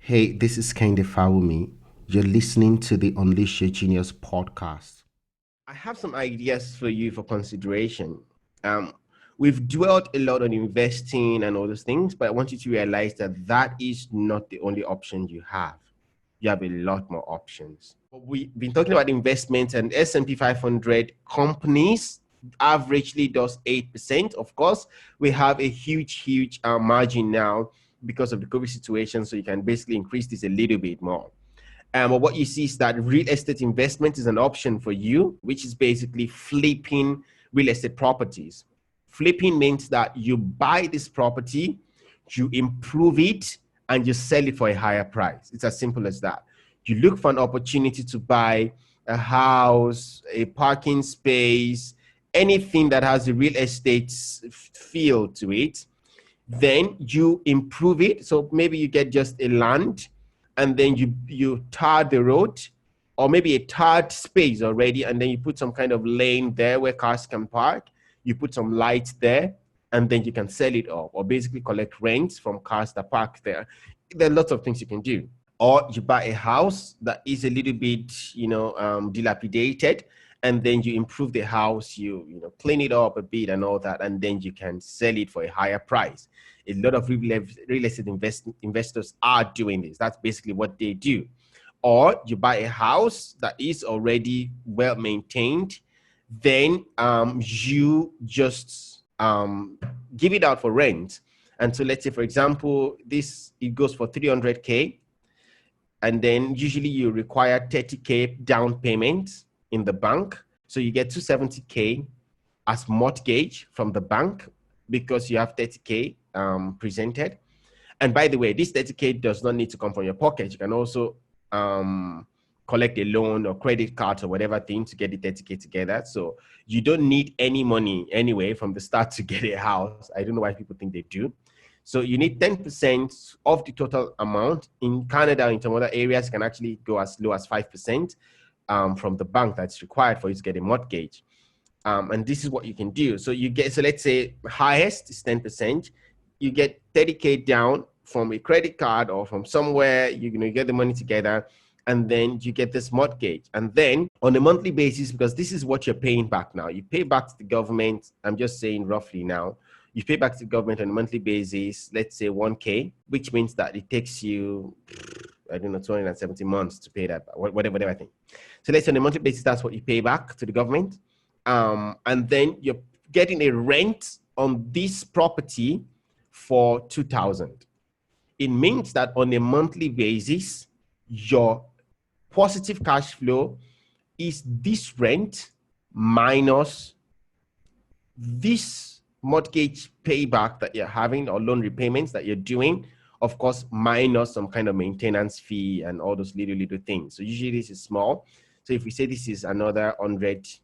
Hey, this is Kehinde Fawumi. You're listening to the Unleash Your Genius podcast. I have some ideas for you for consideration. Um, we've dwelt a lot on investing and all those things, but I want you to realize that that is not the only option you have. You have a lot more options. We've been talking about investments, and S&P 500 companies averagely does 8%. Of course, we have a huge margin now because of the COVID situation, so you can basically increase this a little bit more. But what you see is that real estate investment is an option for you, which is basically flipping real estate properties. Flipping means that you buy this property, you improve it, and you sell it for a higher price. It's as simple as that. You look for an opportunity to buy a house, a parking space, anything that has a real estate feel to it. Then you improve it. So maybe you get just a land, and then you tar the road, or maybe a tarred space already, and then you put some kind of lane there where cars can park. You put some lights there, and then you can sell it off, or basically collect rents from cars that park there. There are lots of things you can do. Or you buy a house that is a little bit, dilapidated, and then you improve the house, you clean it up a bit and all that, and then you can sell it for a higher price. A lot of real estate investors are doing this. That's basically what they do. Or you buy a house that is already well maintained, then you just give it out for rent. And so let's say, for example, it goes for 300K, and then usually you require 30K down payment in the bank. So you get 270K as mortgage from the bank because you have 30K presented. And by the way, this 30K does not need to come from your pocket. You can also collect a loan or credit card or whatever thing to get the 30K together. So you don't need any money anyway from the start to get a house. I don't know why people think they do. So you need 10% of the total amount. In Canada, in some other areas, you can actually go as low as 5% from the bank that's required for you to get a mortgage. And this is what you can do. So let's say highest is 10%. You get 30K down from a credit card or from somewhere, you get the money together, and then you get this mortgage. And then on a monthly basis, because this is what you're paying back now, you pay back to the government. I'm just saying roughly now. You pay back to the government on a monthly basis, let's say 1K, which means that it takes you, I don't know, 270 months to pay that, whatever thing. So let's say on a monthly basis, that's what you pay back to the government. And then you're getting a rent on this property for 2,000. It means that on a monthly basis, your positive cash flow is this rent minus this mortgage payback that you're having, or loan repayments that you're doing, of course, minus some kind of maintenance fee and all those little things. So usually this is small. So if we say this is another $100,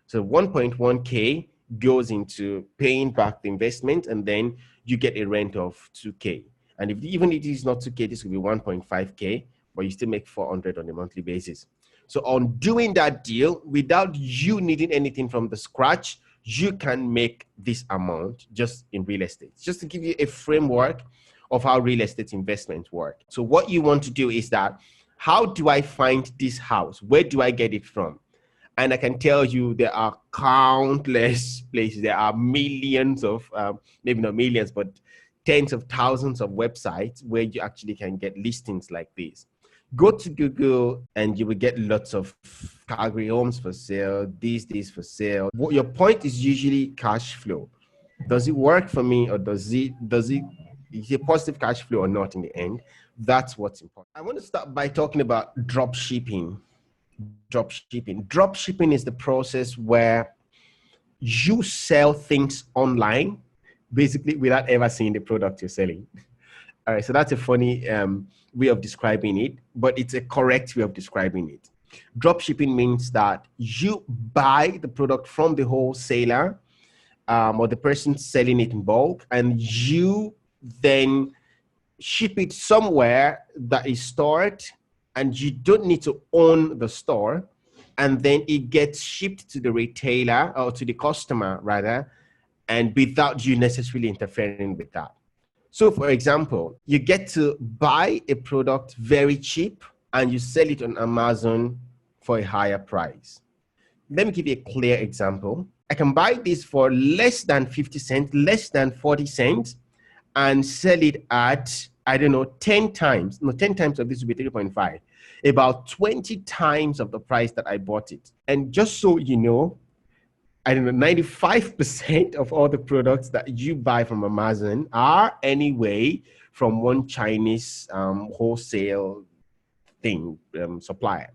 so 1.1K goes into paying back the investment, and then you get a rent of 2K. And even if it is not 2K, this will be 1.5K, but you still make 400 on a monthly basis. So on doing that deal, without you needing anything from the scratch, you can make this amount just in real estate. Just to give you a framework of how real estate investments work. So what you want to do is that, how do I find this house? Where do I get it from? And I can tell you there are countless places. There are millions of, maybe not millions, but tens of thousands of websites where you actually can get listings like this. Go to Google and you will get lots of Calgary homes for sale, these for sale. What your point is usually cash flow. Does it work for me, or is it positive cash flow or not in the end? That's what's important. I want to start by talking about drop shipping. Drop shipping is the process where you sell things online, basically without ever seeing the product you're selling. All right, so that's a funny way of describing it, but it's a correct way of describing it. Drop shipping means that you buy the product from the wholesaler or the person selling it in bulk, and you then ship it somewhere that is stored, and you don't need to own the store, and then it gets shipped to the retailer, or to the customer rather, and without you necessarily interfering with that. So for example, you get to buy a product very cheap and you sell it on Amazon for a higher price. Let me give you a clear example. I can buy this for less than 50 cents, less than 40 cents, and sell it at, I don't know, 10 times. No, 10 times of this would be 3.5. About 20 times of the price that I bought it. And just so you know, I don't know, 95% of all the products that you buy from Amazon are anyway from one Chinese wholesale thing, supplier.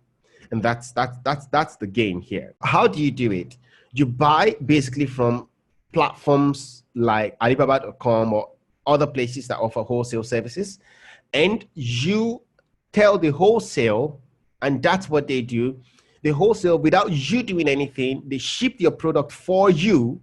And that's the game here. How do you do it? You buy basically from platforms like Alibaba.com or other places that offer wholesale services, and you tell the wholesale, and that's what they do. The wholesale, without you doing anything, they ship your product for you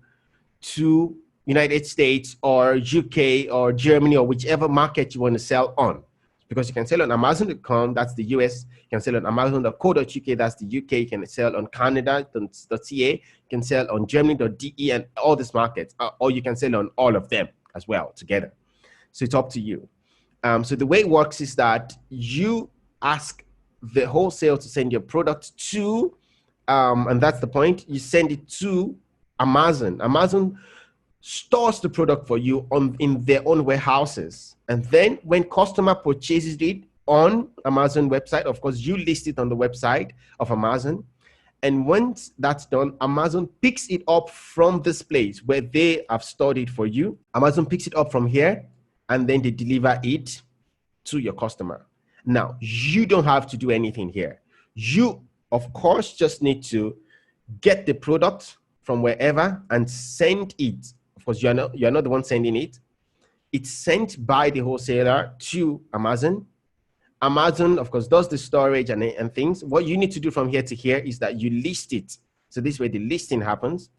to United States or UK or Germany or whichever market you want to sell on. Because you can sell on Amazon.com, that's the US. You can sell on Amazon.co.uk, that's the UK. You can sell on Canada.ca. You can sell on Germany.de and all these markets. Or you can sell on all of them as well together. So it's up to you. So the way it works is that you ask the wholesale to send your product to, and that's the point, you send it to Amazon. Amazon stores the product for you in their own warehouses. And then when customer purchases it on Amazon website, of course, you list it on the website of Amazon. And once that's done, Amazon picks it up from this place where they have stored it for you. Amazon picks it up from here, and then they deliver it to your customer. Now, you don't have to do anything here. You, of course, just need to get the product from wherever and send it. Of course, you're not the one sending it. It's sent by the wholesaler to Amazon. Amazon, of course, does the storage and things. What you need to do from here to here is that you list it. So this way the listing happens.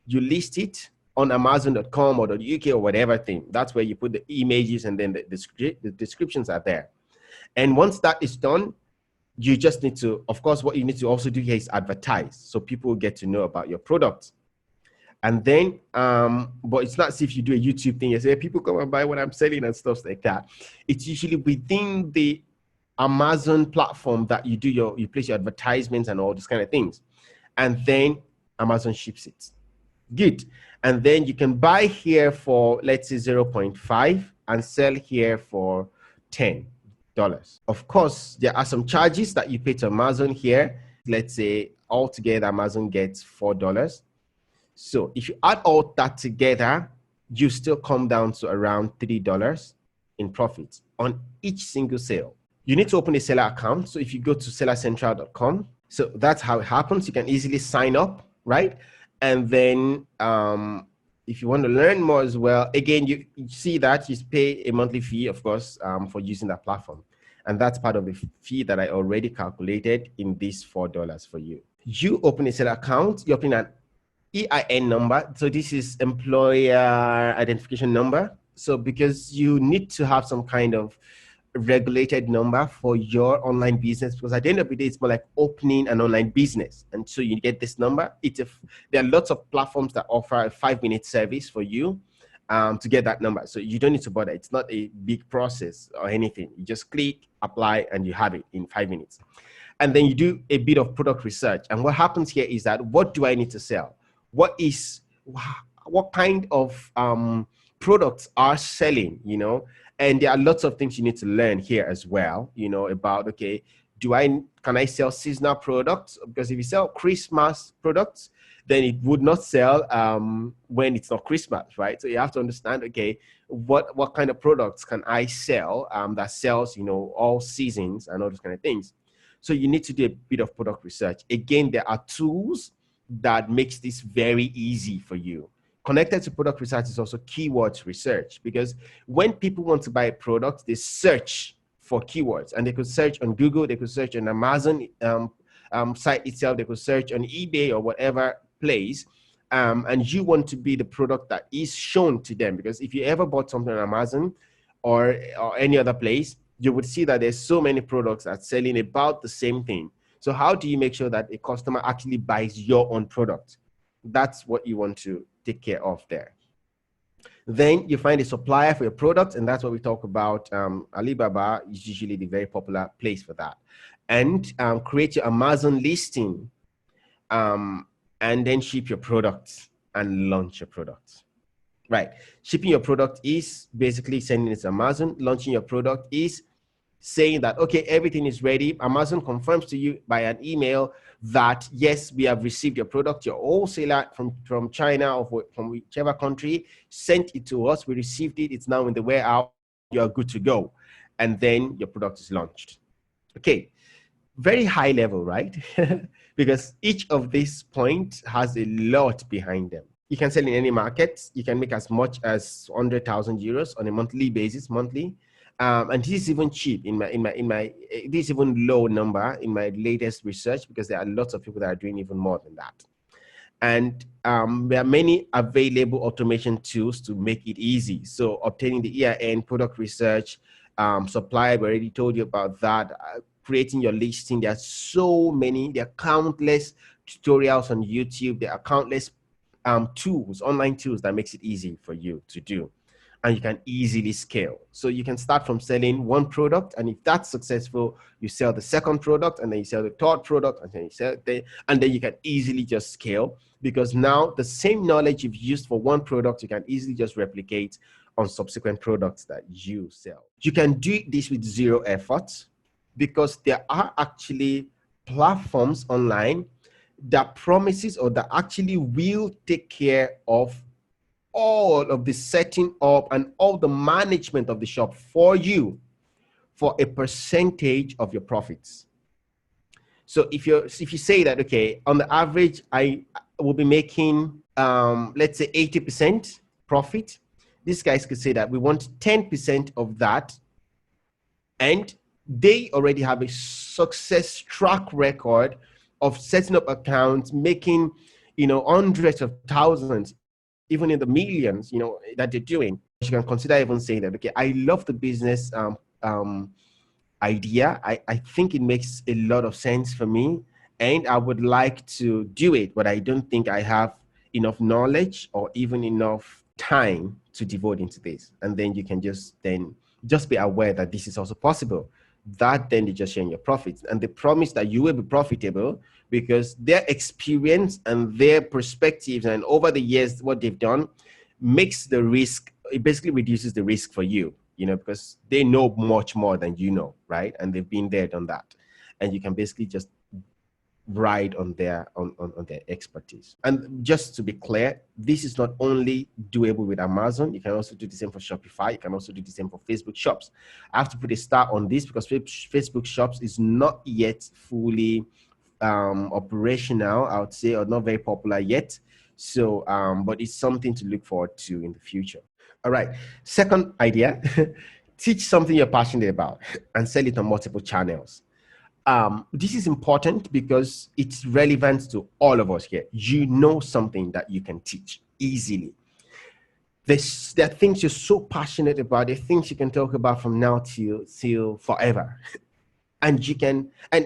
You list it on Amazon.com or .uk or whatever thing. That's where you put the images, and then the descriptions are there. And once that is done, you just need to, of course, what you need to also do here is advertise, so people get to know about your product. And then, but it's not as if you do a YouTube thing, you say, people come and buy what I'm selling and stuff like that. It's usually within the Amazon platform that you place your advertisements and all these kind of things. And then Amazon ships it. Good. And then you can buy here for, let's say, 0.5 and sell here for $10. Of course, there are some charges that you pay to Amazon here. Let's say altogether Amazon gets $4. So if you add all that together, you still come down to around $3 in profit on each single sale. You need to open a seller account. So if you go to sellercentral.com, so that's how it happens. You can easily sign up, right? And then if you want to learn more as well, again, you see that you pay a monthly fee, of course, for using that platform. And that's part of the fee that I already calculated in this $4 for you. You open a seller account, you open an EIN number. So this is employer identification number. So because you need to have some kind of regulated number for your online business, because at the end of the day, it's more like opening an online business. And so you get this number. There are lots of platforms that offer a 5-minute service for you to get that number. So you don't need to bother. It's not a big process or anything. You just click, apply, and you have it in 5 minutes. And then you do a bit of product research. And what happens here is that, what do I need to sell? What kind of products are selling, And there are lots of things you need to learn here as well, about, okay, can I sell seasonal products? Because if you sell Christmas products, then it would not sell when it's not Christmas, right? So you have to understand, okay, what kind of products can I sell that sells, all seasons and all those kind of things. So you need to do a bit of product research. Again, there are tools that makes this very easy for you. Connected to product research is also keywords research, because when people want to buy a product, they search for keywords, and they could search on Google, they could search on Amazon site itself, they could search on eBay or whatever place, and you want to be the product that is shown to them. Because if you ever bought something on Amazon or any other place, you would see that there's so many products that are selling about the same thing. So how do you make sure that a customer actually buys your own product? That's what you want to take care of there. Then you find a supplier for your product, and that's what we talk about. Alibaba is usually the very popular place for that. And create your Amazon listing, and then ship your products and launch your products. Right. Shipping your product is basically sending it to Amazon. Launching your product is saying that, okay, everything is ready. Amazon confirms to you by an email that, yes, we have received your product. Your wholesaler from China or from whichever country sent it to us. We received it. It's now in the warehouse. You're good to go. And then your product is launched. Okay. Very high level, right? Because each of these points has a lot behind them. You can sell in any market. You can make as much as 100,000 euros on a monthly basis, and this is even cheap this is even low number in my latest research, because there are lots of people that are doing even more than that. And there are many available automation tools to make it easy. So obtaining the EIN, product research, supply, I already told you about that. Creating your listing. There are countless tutorials on YouTube. There are countless online tools that makes it easy for you to do. And you can easily scale. So you can start from selling one product, and if that's successful, you sell the second product, and then you sell the third product, and then you sell and then you can easily just scale, because now the same knowledge you've used for one product, you can easily just replicate on subsequent products that you sell. You can do this with zero effort, because there are actually platforms online that promises or that actually will take care of all of the setting up and all the management of the shop for you for a percentage of your profits. So if you say that, okay, on the average, I will be making, let's say 80% profit, these guys could say that we want 10% of that, and they already have a success track record of setting up accounts, making, hundreds of thousands, even in the millions, that they're doing. You can consider even saying that, okay, I love the business idea. I think it makes a lot of sense for me, and I would like to do it, but I don't think I have enough knowledge or even enough time to devote into this. And then you can just be aware that this is also possible. That then they just share your profits, and they promise that you will be profitable, because their experience and their perspectives and over the years what they've done makes the risk, it basically reduces the risk for you, because they know much more than you know, right? And they've been there, done that, and you can basically just ride on their expertise. And just to be clear, this is not only doable with Amazon. You can also do the same for Shopify. You can also do the same for Facebook shops. I have to put a star on this, because Facebook shops is not yet fully operational, I would say, or not very popular yet. So but it's something to look forward to in the future. All right, second idea. Teach something you're passionate about and sell it on multiple channels. This is important because it's relevant to all of us here. You know something that you can teach easily. There are things you're so passionate about. There are things you can talk about from now till forever. And you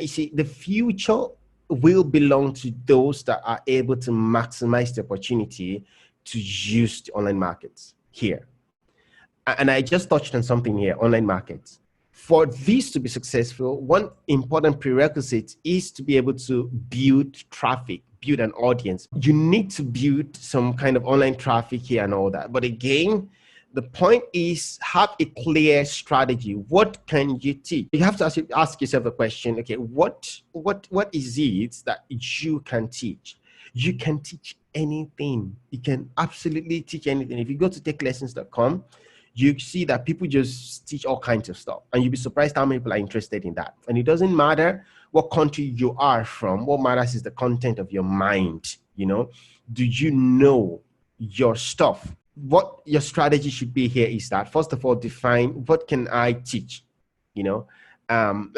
see, the future will belong to those that are able to maximize the opportunity to use the online markets here. And I just touched on something here, online markets. For this to be successful, one important prerequisite is to be able to build traffic, build an audience. You need to build some kind of online traffic here and all that. But again, the point is, have a clear strategy. What can you teach? You have to ask yourself the question, okay, what is it that you can teach? You can teach anything. You can absolutely teach anything. If you go to takelessons.com, you see that people just teach all kinds of stuff, and you'll be surprised how many people are interested in that. And it doesn't matter what country you are from. What matters is the content of your mind. Do you know your stuff? What your strategy should be here is that, first of all, define what can I teach, and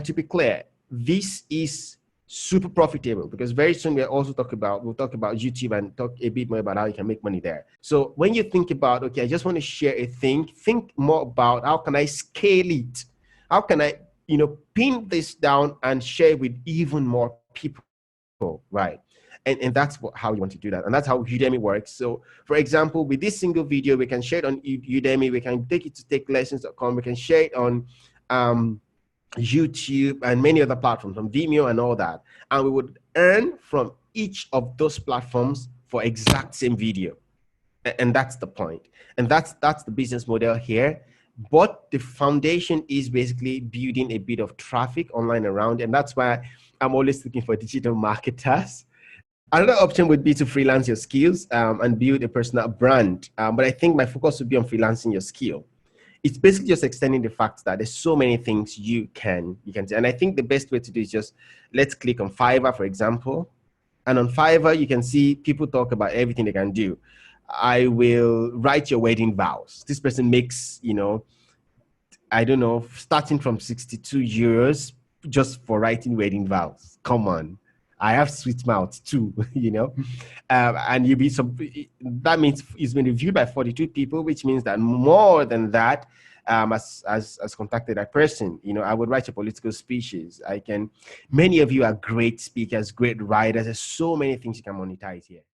to be clear, this is super profitable, because very soon we'll talk about YouTube and talk a bit more about how you can make money there. So when you think about, okay, I just want to share a thing, think more about how can I scale it? How can I, pin this down and share with even more people, right? And that's how you want to do that. And that's how Udemy works. So, for example, with this single video, we can share it on Udemy. We can take it to takelessons.com. We can share it on YouTube and many other platforms, on Vimeo and all that. And we would earn from each of those platforms for exact same video. And that's the point. And that's the business model here. But the foundation is basically building a bit of traffic online around. And that's why I'm always looking for digital marketers. Another option would be to freelance your skills and build a personal brand. But I think my focus would be on freelancing your skill. It's basically just extending the fact that there's so many things you can do. And I think the best way to do is just, let's click on Fiverr, for example. And on Fiverr, you can see people talk about everything they can do. I will write your wedding vows. This person makes, I don't know, starting from 62 euros just for writing wedding vows. Come on. I have sweet mouth too, and that means it's been reviewed by 42 people, which means that more than that has contacted that person. I would write your political speeches. Many of you are great speakers, great writers. There's so many things you can monetize here.